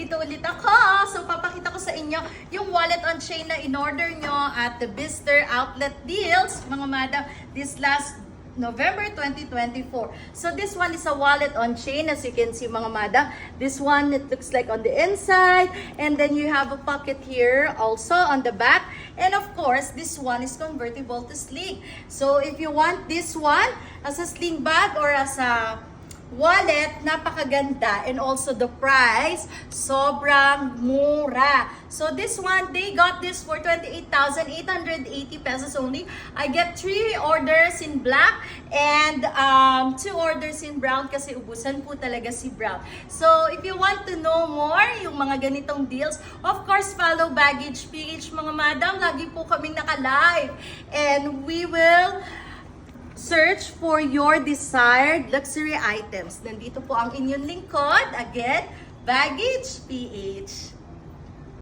nandito ulit ako. So, papakita ko sa inyo yung wallet on chain na in-order nyo at the Bister Outlet Deals, mga madam, this last November 2024. So this one is a wallet on chain, as you can see, mga madam. This one, it looks like on the inside, and then you have a pocket here also on the back. And of course, this one is convertible to sling. So if you want this one as a sling bag or as a wallet, napakaganda, and also the price, sobrang mura. So this one, they got this for 28,880 pesos only. I get 3 orders in black and 2 orders in brown kasi ubusan po talaga si brown. So if you want to know more, yung mga ganitong deals, of course, follow Baggage PH, mga madam. Lagi po kaming naka-live. And we will search for your desired luxury items. Nandito po ang inyong lingkod. Again, Baggage PH.